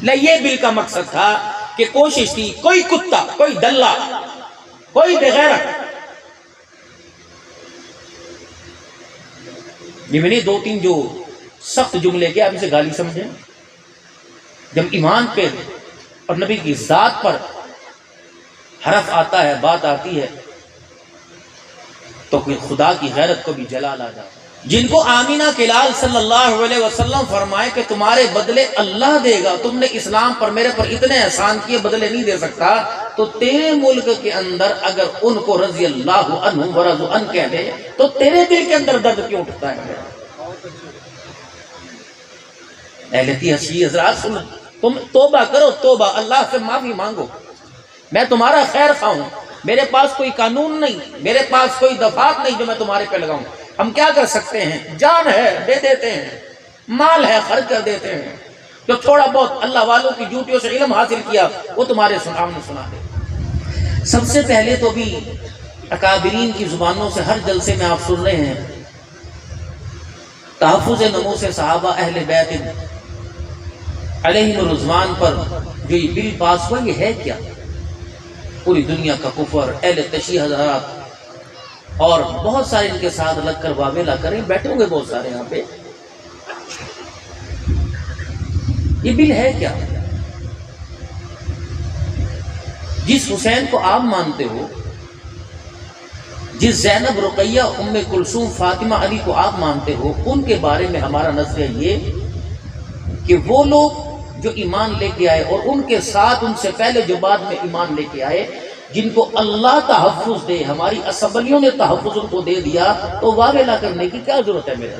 یہ بل کا مقصد تھا کہ کوشش تھی کوئی کتا، کوئی دلہ، کوئی بغیرت، یہ میں نے دو تین جو سخت جملے کے آپ اسے گالی سمجھیں، جب ایمان پہ اور نبی کی ذات پر حرف آتا ہے، بات آتی ہے، تو کوئی خدا کی غیرت کو بھی جلال آ جاتا ہے۔ جن کو آمینہ کے لال صلی اللہ علیہ وسلم فرمائے کہ تمہارے بدلے اللہ دے گا، تم نے اسلام پر میرے پر اتنے احسان کیے، بدلے نہیں دے سکتا، تو تیرے ملک کے اندر اگر ان کو رضی اللہ عنہم ورضوا عنہ کہہ دے تو تیرے دل کے اندر درد کیوں اٹھتا ہے؟ اہلتی حشی حضرات سنو، تم توبہ کرو، توبہ، اللہ سے معافی مانگو، میں تمہارا خیر خواہ ہوں، میرے پاس کوئی قانون نہیں، میرے پاس کوئی دفعات نہیں جو میں تمہارے پہ لگاؤں، ہم کیا کر سکتے ہیں؟ جان ہے دے دیتے ہیں، مال ہے خرچ کر دیتے ہیں، جو تھوڑا بہت اللہ والوں کی ڈیوٹیوں سے علم حاصل کیا وہ تمہارے سامنے سنا دے۔ سب سے پہلے تو بھی اکابرین کی زبانوں سے ہر جلسے میں آپ سن رہے ہیں تحفظ نموس صحابہ اہل بیت علیہم الرضوان پر جو یہ بل پاس ہوا، یہ ہے کیا؟ پوری دنیا کا کفر، اہل تشیع حضرات اور بہت سارے ان کے ساتھ لگ کر واویلا کریں، بیٹھے ہوں گے بہت سارے یہاں پہ، یہ بل ہے کیا؟ جس حسین کو آپ مانتے ہو، جس زینب، رقیہ، ام کلثوم، فاطمہ، علی کو آپ مانتے ہو، ان کے بارے میں ہمارا نظریہ یہ کہ وہ لوگ جو ایمان لے کے آئے اور ان کے ساتھ ان سے پہلے جو بعد میں ایمان لے کے آئے، جن کو اللہ تحفظ دے، ہماری اسمبلیوں نے تحفظ ان کو دے دیا، تو واویلا کرنے کی کیا ضرورت ہے میرے؟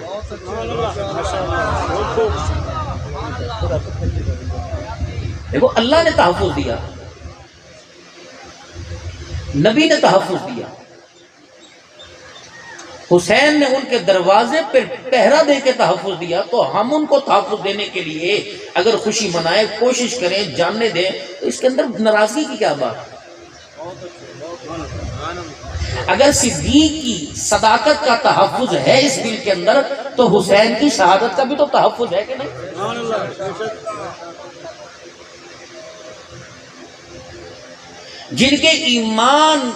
دیکھو، اللہ نے تحفظ دیا، نبی نے تحفظ دیا، حسین نے ان کے دروازے پر پہرا دے کے تحفظ دیا، تو ہم ان کو تحفظ دینے کے لیے اگر خوشی منائے، کوشش کریں، جاننے دیں، تو اس کے اندر ناراضگی کی کیا بات؟ اگر صدیق کی صداقت کا تحفظ ہے اس بل کے اندر، تو حسین کی شہادت کا بھی تو تحفظ ہے کہ نہیں؟ جن کے ایمان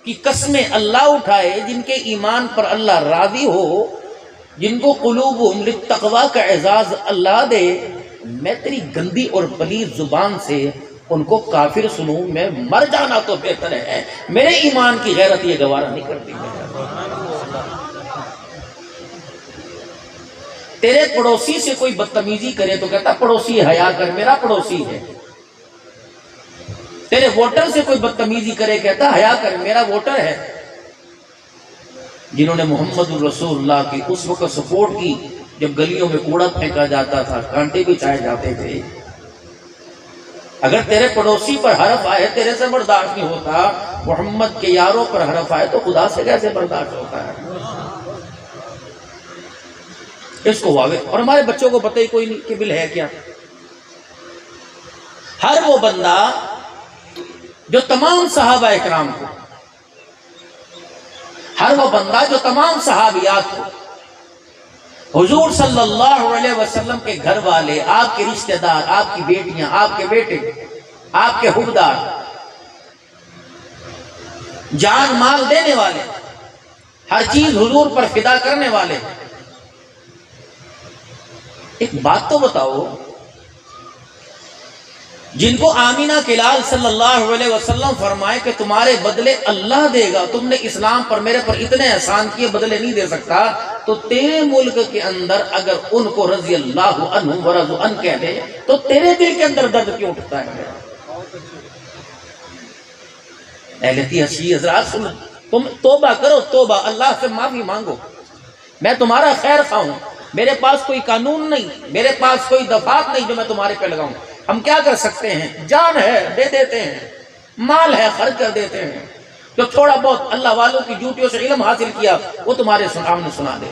کی قسمیں اللہ اٹھائے، جن کے ایمان پر اللہ راضی ہو، جن کو قلوبہم للتقویٰ کا اعزاز اللہ دے، میں تیری گندی اور پلید زبان سے ان کو کافر سنوں، میں مر جانا تو بہتر ہے، میرے ایمان کی غیرت یہ گوارا نہیں کرتی۔ تیرے پڑوسی سے کوئی بدتمیزی کرے تو کہتا پڑوسی حیا کر، میرا پڑوسی ہے۔ تیرے ووٹر سے کوئی بدتمیزی کرے، کہتا حیا کر، میرا ووٹر ہے۔ جنہوں نے محمد الرسول اللہ کی اس وقت سپورٹ کی جب گلیوں میں کوڑا پھینکا جاتا تھا، کانٹے بچھائے جاتے تھے، اگر تیرے پڑوسی پر حرف آئے تیرے سے برداشت نہیں ہوتا، محمد کے یاروں پر حرف آئے تو خدا سے کیسے برداشت ہوتا ہے؟ اس کو واضح، اور ہمارے بچوں کو پتہ ہی کوئی نہیں کہ بل ہے کیا۔ ہر وہ بندہ جو تمام صحابہ اکرام کو، ہر وہ بندہ جو تمام صحابیات کو، حضور صلی اللہ علیہ وسلم کے گھر والے، آپ کے رشتہ دار، آپ کی بیٹیاں، آپ کے بیٹے، آپ کے حبدار، جان مال دینے والے، ہر چیز حضور پر فدا کرنے والے، ایک بات تو بتاؤ، جن کو آمینہ کے لال صلی اللہ علیہ وسلم فرمائے کہ تمہارے بدلے اللہ دے گا، تم نے اسلام پر میرے پر اتنے احسان کیے، بدلے نہیں دے سکتا، تو تیرے ملک کے اندر اگر ان کو رضی اللہ عنہم ورضوا عنہ کہہ دے تو تیرے دل کے اندر درد کیوں اٹھتا ہے؟ اہلتی حشی حضرات سنو، تم توبہ کرو، توبہ، اللہ سے معافی مانگو، میں تمہارا خیر خواہ ہوں، میرے پاس کوئی قانون نہیں، میرے پاس کوئی دفعات نہیں جو میں تمہارے پہ لگاؤں، ہم کیا کر سکتے ہیں؟ جان ہے دے دیتے ہیں، مال ہے خرچ کر دیتے ہیں، جو تھوڑا بہت اللہ والوں کی ڈیوٹیوں سے علم حاصل کیا وہ تمہارے سامنے سنا دے۔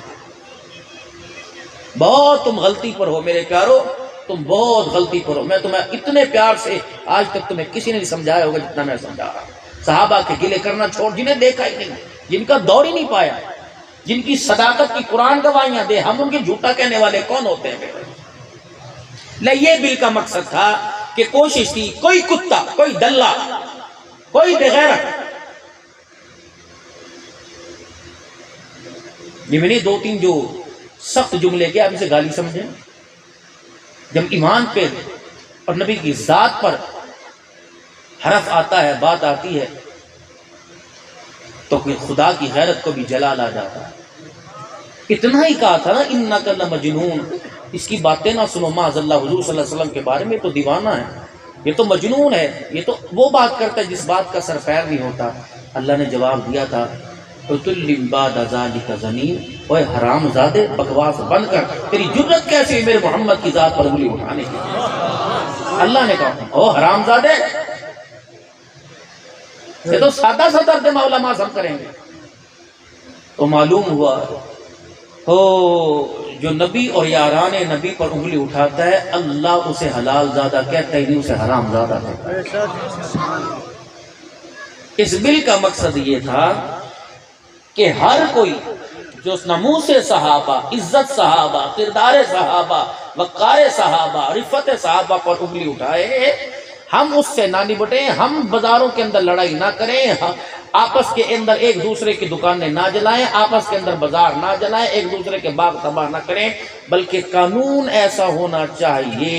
بہت تم غلطی پر ہو میرے پیارو، تم بہت غلطی پر ہو، میں تمہیں اتنے پیار سے آج تک تمہیں کسی نے نہیں سمجھایا ہوگا جتنا میں سمجھا رہا ہوں۔ صحابہ کے گلے کرنا چھوڑ، جنہیں دیکھا ہی نہیں، جن کا دور ہی نہیں پایا، جن کی صداقت کی قرآن گواہیاں دے، ہم ان کے جھوٹا کہنے والے کون ہوتے ہیں؟ یہ بل کا مقصد تھا کہ کوشش تھی کوئی کتا، کوئی دلہ، کوئی بغیرت، یہ میں نے دو تین جو سخت جملے کے آپ اسے گالی سمجھیں، جب ایمان پہ اور نبی کی ذات پر حرف آتا ہے، بات آتی ہے، تو پھر خدا کی غیرت کو بھی جلال آ جاتا ہے۔ اتنا ہی کہا تھا نا انک لمجنون، اس کی باتیں نہ سنو، معاذ اللہ حضور صلی اللہ علیہ وسلم کے بارے میں تو دیوانہ ہے، یہ تو مجنون ہے، یہ تو وہ بات کرتا ہے جس بات کا سر پیر نہیں ہوتا۔ اللہ نے جواب دیا تھا عتل بعد ذلک زنیم، اوے حرام زادے بکواس بند کر، تیری جرت کیسے ہے میرے محمد کی ذات پر انگلی اٹھانے کی؟ اللہ نے کہا او حرام زادے، یہ تو سادہ سا درد مولا معظم کریں گے۔ تو معلوم ہوا جو نبی اور یاران نبی پر انگلی اٹھاتا ہے اللہ اسے حلال زادہ کہتا ہے، نہیں اسے حرام زادہ کہتا ہے۔ اس بل کا مقصد یہ تھا کہ ہر کوئی جو ناموس صحابہ، عزت صحابہ، کردار صحابہ، وقار صحابہ، رفت صحابہ پر انگلی اٹھائے، ہم اس سے نہ نبٹیں، ہم بازاروں کے اندر لڑائی نہ کریں، آپس کے اندر ایک دوسرے کی دکانیں نہ جلائیں، آپس کے اندر بازار نہ جلائیں، ایک دوسرے کے باغ تباہ نہ کریں، بلکہ قانون ایسا ہونا چاہیے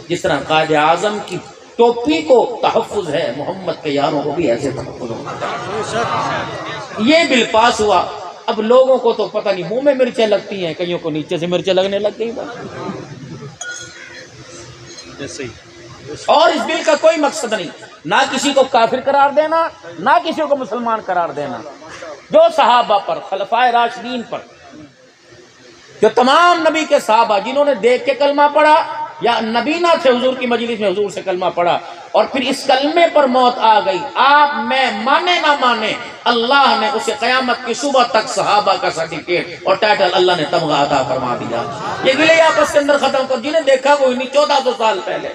جس طرح قائد اعظم کی ٹوپی کو تحفظ ہے، محمد کے یاروں کو بھی ایسے تحفظ ہونا چاہیے۔ یہ بل پاس ہوا، اب لوگوں کو تو پتہ نہیں منہ میں مرچیں لگتی ہیں، کئیوں کو نیچے سے مرچیں لگنے لگ گئی۔ اور اس بل کا کوئی مقصد نہیں، نہ کسی کو کافر قرار دینا، نہ کسی کو مسلمان قرار دینا۔ جو صحابہ پر، خلفائے راشدین پر، جو تمام نبی کے صحابہ جنہوں نے دیکھ کے کلمہ پڑھا یا نبی نہ تھے حضور کی مجلس میں حضور سے کلمہ پڑھا اور پھر اس کلمے پر موت آ گئی، آپ میں مانے نہ مانے، اللہ نے اسے قیامت کی صبح تک صحابہ کا سرٹیفکیٹ اور ٹائٹل اللہ نے تمغہ عطا فرما دیا۔ یہ گلے آپس کے اندر ختم کر، جنہیں دیکھا کوئی نہیں 1400 سال پہلے،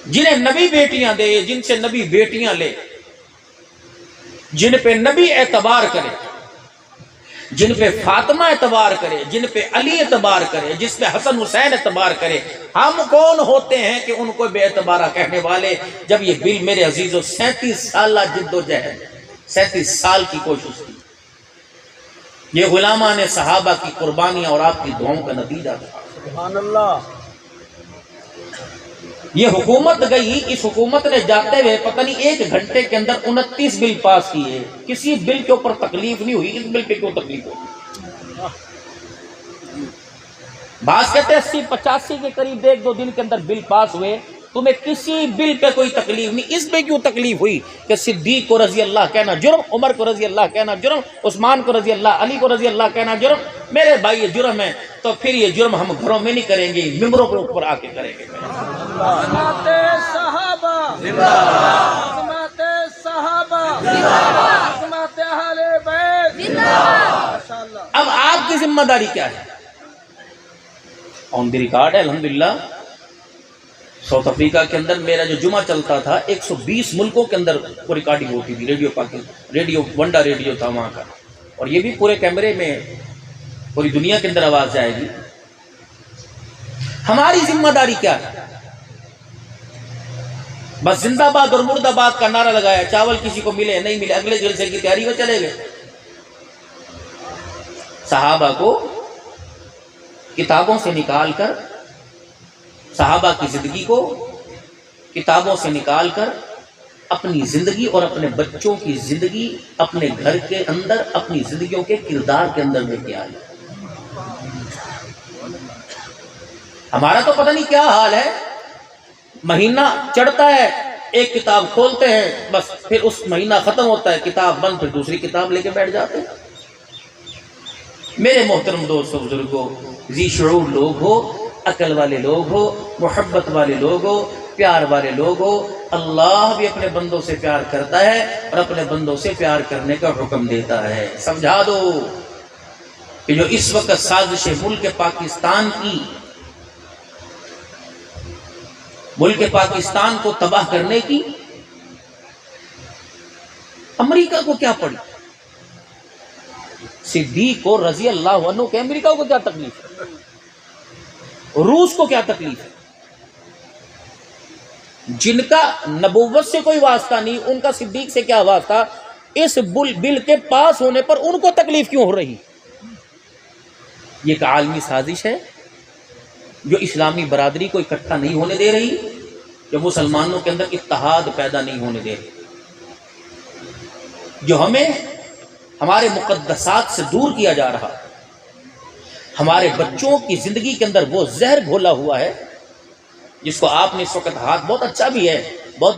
جنہیں نبی بیٹیاں دے، جن سے نبی بیٹیاں لے، جن پہ نبی اعتبار کرے، جن پہ فاطمہ اعتبار کرے، جن پہ علی اعتبار کرے، جس پہ حسن حسین اعتبار کرے، ہم کون ہوتے ہیں کہ ان کو بے اعتبارہ کہنے والے؟ جب یہ بل میرے عزیزو 37 سالہ جد و جہد، 37 سال کی کوشش کی، یہ غلامان صحابہ کی قربانیاں اور آپ کی دعاؤں کا نتیجہ تھا۔ سبحان اللہ۔ یہ حکومت گئی، اس حکومت نے جاتے ہوئے پتہ نہیں 1 گھنٹے کے اندر 29 بل پاس کیے، کسی بل کے اوپر تکلیف نہیں ہوئی، اس بل پہ کیوں تکلیف ہوئی؟ بعض کہتے ہیں 80-85 کے قریب 1-2 دن کے اندر بل پاس ہوئے، تمہیں کسی بل پہ کوئی تکلیف نہیں، اس پہ کیوں تکلیف ہوئی کہ صدیق کو رضی اللہ کہنا جرم، عمر کو رضی اللہ کہنا جرم، عثمان کو رضی اللہ، علی کو رضی اللہ کہنا جرم؟ میرے بھائی یہ جرم ہے، تو پھر یہ جرم ہم گھروں میں نہیں کریں گے، ممبروں کے اوپر آ کے کریں گے۔ عظمت صحابہ زندہ باد، عظمت صحابہ زندہ باد، عظمت اہل بیت زندہ باد۔ ماشاءاللہ۔ اب آپ کی ذمہ داری کیا ہے؟ آن دی ریکارڈ ہے الحمدللہ۔ ساؤتھ افریقہ کے اندر میرا جو جمعہ چلتا تھا 120 ملکوں کے اندر وہ ریکارڈنگ ہوتی تھی، ریڈیو پاکستان، ریڈیو ونڈا ریڈیو تھا وہاں کا، اور یہ بھی پورے کیمرے میں پوری دنیا کے اندر آواز جائے گی۔ ہماری ذمہ داری کیا ہے؟ بس زندہ باد اور مردہ باد کا نعرہ لگایا، چاول کسی کو ملے نہیں ملے، اگلے جلسے کی تیاری میں چلے گئے۔ صحابہ کو کتابوں سے نکال کر، صحابہ کی زندگی کو کتابوں سے نکال کر اپنی زندگی اور اپنے بچوں کی زندگی اپنے گھر کے اندر اپنی زندگیوں کے کردار کے اندر لے کے آئی۔ ہمارا تو پتہ نہیں کیا حال ہے، مہینہ چڑھتا ہے ایک کتاب کھولتے ہیں، بس پھر اس مہینہ ختم ہوتا ہے، کتاب بند، پھر دوسری کتاب لے کے بیٹھ جاتے ہیں۔ میرے محترم دوستوں، بزرگوں، ذی شعور لوگ ہو، عقل والے لوگ ہو، محبت والے لوگ ہو، پیار والے لوگ ہو، اللہ بھی اپنے بندوں سے پیار کرتا ہے اور اپنے بندوں سے پیار کرنے کا حکم دیتا ہے۔ سمجھا دو کہ جو اس وقت سازش ملک پاکستان کی، ملک پاکستان کو تباہ کرنے کی، امریکہ کو کیا پڑی؟ صدیق کو رضی اللہ عنہ کہ امریکہ کو کیا تکلیف ہے؟ روس کو کیا تکلیف ہے؟ جن کا نبوت سے کوئی واسطہ نہیں، ان کا صدیق سے کیا واسطہ؟ اس بل کے پاس ہونے پر ان کو تکلیف کیوں ہو رہی؟ یہ ایک عالمی سازش ہے جو اسلامی برادری کو اکٹھا نہیں ہونے دے رہی، جو مسلمانوں کے اندر اتحاد پیدا نہیں ہونے دے رہی، جو ہمیں ہمارے مقدسات سے دور کیا جا رہا، ہمارے بچوں کی زندگی کے اندر وہ زہر گھولا ہوا ہے جس کو آپ نے اس وقت ہاتھ، بہت اچھا بھی ہے، بہت